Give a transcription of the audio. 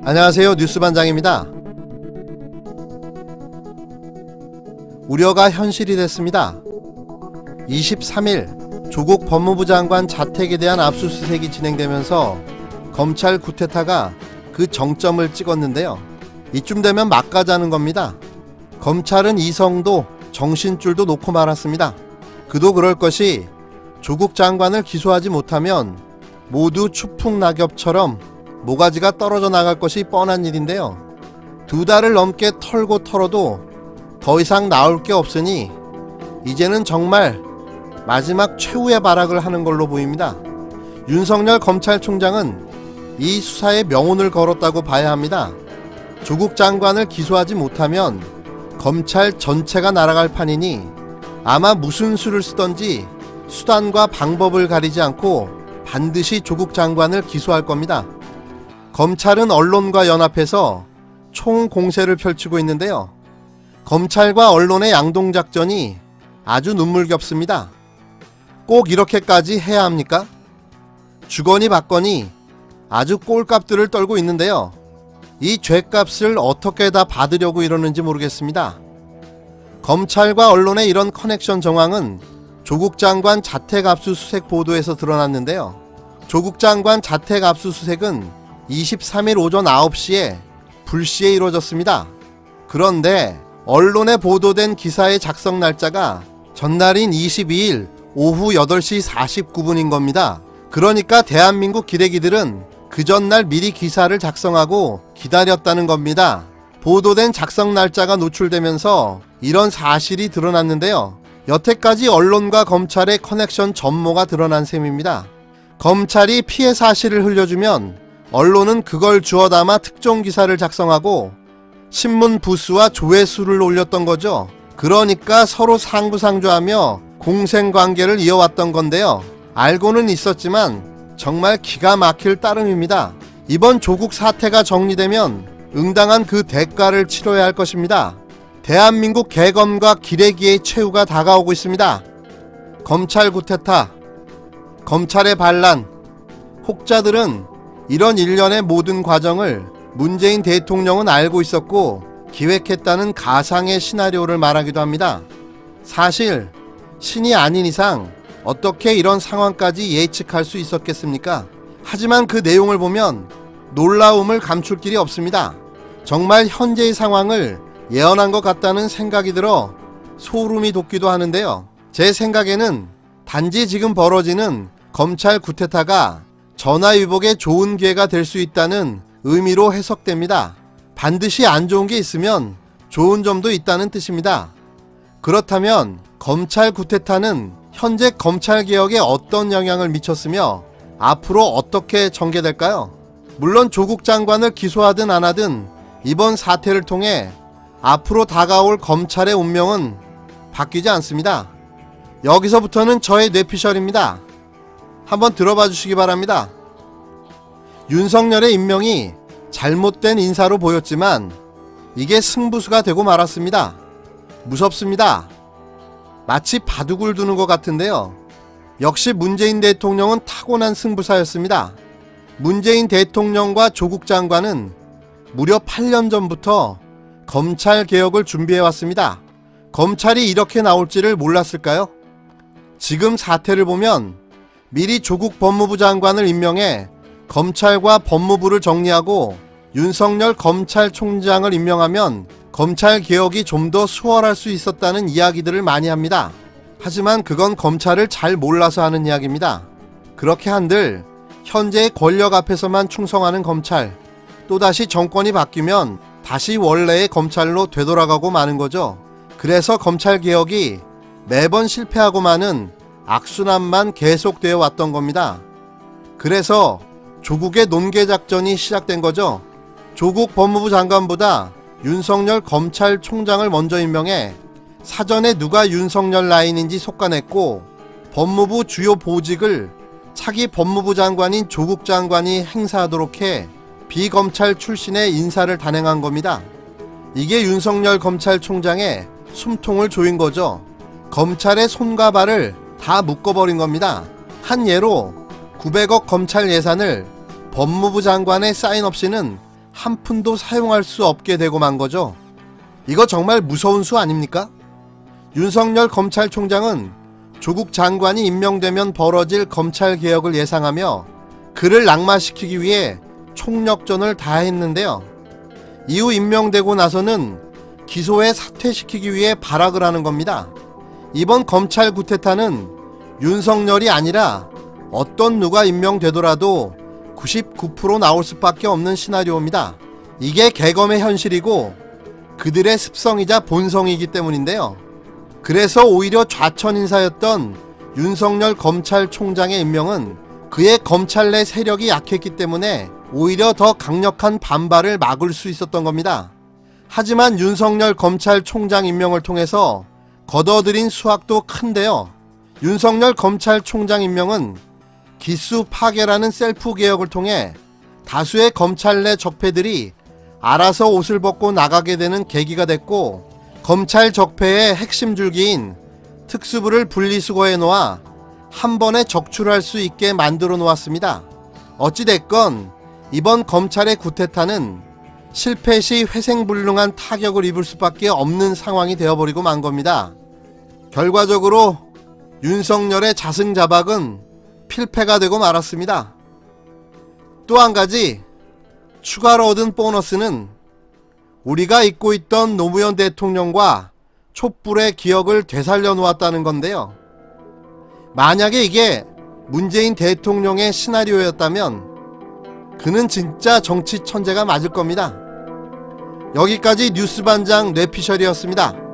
안녕하세요, 뉴스반장입니다. 우려가 현실이 됐습니다. 23일 조국 법무부 장관 자택에 대한 압수수색이 진행되면서 검찰 구테타가 그 정점을 찍었는데요. 이쯤 되면 막가자는 겁니다. 검찰은 이성도 정신줄도 놓고 말았습니다. 그도 그럴 것이 조국 장관을 기소하지 못하면 모두 추풍낙엽처럼 모가지가 떨어져 나갈 것이 뻔한 일인데요. 2달을 넘게 털고 털어도 더 이상 나올 게 없으니 이제는 정말 마지막 최후의 발악을 하는 걸로 보입니다. 윤석열 검찰총장은 이 수사에 명운을 걸었다고 봐야 합니다. 조국 장관을 기소하지 못하면 검찰 전체가 날아갈 판이니 아마 무슨 수를 쓰던지 수단과 방법을 가리지 않고 반드시 조국 장관을 기소할 겁니다. 검찰은 언론과 연합해서 총공세를 펼치고 있는데요. 검찰과 언론의 양동작전이 아주 눈물겹습니다. 꼭 이렇게까지 해야 합니까? 주거니 받거니 아주 꼴값들을 떨고 있는데요. 이 죗값을 어떻게 다 받으려고 이러는지 모르겠습니다. 검찰과 언론의 이런 커넥션 정황은 조국 장관 자택 압수수색 보도에서 드러났는데요. 조국 장관 자택 압수수색은 23일 오전 9시에 불시에 이루어졌습니다. 그런데 언론에 보도된 기사의 작성 날짜가 전날인 22일 오후 8시 49분인 겁니다. 그러니까 대한민국 기레기들은 그 전날 미리 기사를 작성하고 기다렸다는 겁니다. 보도된 작성 날짜가 노출되면서 이런 사실이 드러났는데요. 여태까지 언론과 검찰의 커넥션 전모가 드러난 셈입니다. 검찰이 피해 사실을 흘려주면 언론은 그걸 주워 담아 특종 기사를 작성하고 신문 부수와 조회수를 올렸던 거죠. 그러니까 서로 상부상조하며 공생관계를 이어왔던 건데요. 알고는 있었지만 정말 기가 막힐 따름입니다. 이번 조국 사태가 정리되면 응당한 그 대가를 치러야 할 것입니다. 대한민국 개검과 기레기의 최후가 다가오고 있습니다. 검찰 구테타, 검찰의 반란, 혹자들은 이런 일련의 모든 과정을 문재인 대통령은 알고 있었고 기획했다는 가상의 시나리오를 말하기도 합니다. 사실 신이 아닌 이상 어떻게 이런 상황까지 예측할 수 있었겠습니까? 하지만 그 내용을 보면 놀라움을 감출 길이 없습니다. 정말 현재의 상황을 예언한 것 같다는 생각이 들어 소름이 돋기도 하는데요. 제 생각에는 단지 지금 벌어지는 검찰 구테타가 전화위복에 좋은 기회가 될 수 있다는 의미로 해석됩니다. 반드시 안 좋은 게 있으면 좋은 점도 있다는 뜻입니다. 그렇다면 검찰 구테타는 현재 검찰개혁에 어떤 영향을 미쳤으며 앞으로 어떻게 전개될까요? 물론 조국 장관을 기소하든 안 하든 이번 사태를 통해 앞으로 다가올 검찰의 운명은 바뀌지 않습니다. 여기서부터는 저의 뇌피셜입니다. 한번 들어봐 주시기 바랍니다. 윤석열의 임명이 잘못된 인사로 보였지만 이게 승부수가 되고 말았습니다. 무섭습니다. 마치 바둑을 두는 것 같은데요. 역시 문재인 대통령은 타고난 승부사였습니다. 문재인 대통령과 조국 장관은 무려 8년 전부터 검찰 개혁을 준비해왔습니다. 검찰이 이렇게 나올지를 몰랐을까요? 지금 사태를 보면 미리 조국 법무부 장관을 임명해 검찰과 법무부를 정리하고 윤석열 검찰총장을 임명하면 검찰 개혁이 좀 더 수월할 수 있었다는 이야기들을 많이 합니다. 하지만 그건 검찰을 잘 몰라서 하는 이야기입니다. 그렇게 한들 현재의 권력 앞에서만 충성하는 검찰, 또다시 정권이 바뀌면 다시 원래의 검찰로 되돌아가고 마는 거죠. 그래서 검찰 개혁이 매번 실패하고 마는 악순환만 계속되어 왔던 겁니다. 그래서 조국의 논개작전이 시작된 거죠. 조국 법무부 장관보다 윤석열 검찰총장을 먼저 임명해 사전에 누가 윤석열 라인인지 속아냈고 법무부 주요 보직을 차기 법무부 장관인 조국 장관이 행사하도록 해 비검찰 출신의 인사를 단행한 겁니다. 이게 윤석열 검찰총장의 숨통을 조인 거죠. 검찰의 손과 발을 다 묶어버린 겁니다. 한 예로 900억 검찰 예산을 법무부 장관의 사인 없이는 한 푼도 사용할 수 없게 되고 만 거죠. 이거 정말 무서운 수 아닙니까? 윤석열 검찰총장은 조국 장관이 임명되면 벌어질 검찰개혁을 예상하며 그를 낙마시키기 위해 총력전을 다했는데요. 이후 임명되고 나서는 기소해 사퇴시키기 위해 발악을 하는 겁니다. 이번 검찰 구테타는 윤석열이 아니라 어떤 누가 임명되더라도 99% 나올 수밖에 없는 시나리오입니다. 이게 개검의 현실이고 그들의 습성이자 본성이기 때문인데요. 그래서 오히려 좌천 인사였던 윤석열 검찰총장의 임명은 그의 검찰 내 세력이 약했기 때문에 오히려 더 강력한 반발을 막을 수 있었던 겁니다. 하지만 윤석열 검찰총장 임명을 통해서 거둬들인 수확도 큰데요. 윤석열 검찰총장 임명은 기수 파괴라는 셀프 개혁을 통해 다수의 검찰 내 적폐들이 알아서 옷을 벗고 나가게 되는 계기가 됐고, 검찰 적폐의 핵심 줄기인 특수부를 분리수거해 놓아 한 번에 적출할 수 있게 만들어 놓았습니다. 어찌됐건 이번 검찰의 구테타는 실패 시 회생불능한 타격을 입을 수밖에 없는 상황이 되어버리고 만 겁니다. 결과적으로 윤석열의 자승자박은 필패가 되고 말았습니다. 또 한 가지 추가로 얻은 보너스는 우리가 잊고 있던 노무현 대통령과 촛불의 기억을 되살려 놓았다는 건데요. 만약에 이게 문재인 대통령의 시나리오였다면 그는 진짜 정치 천재가 맞을 겁니다. 여기까지 뉴스반장 뇌피셜이었습니다.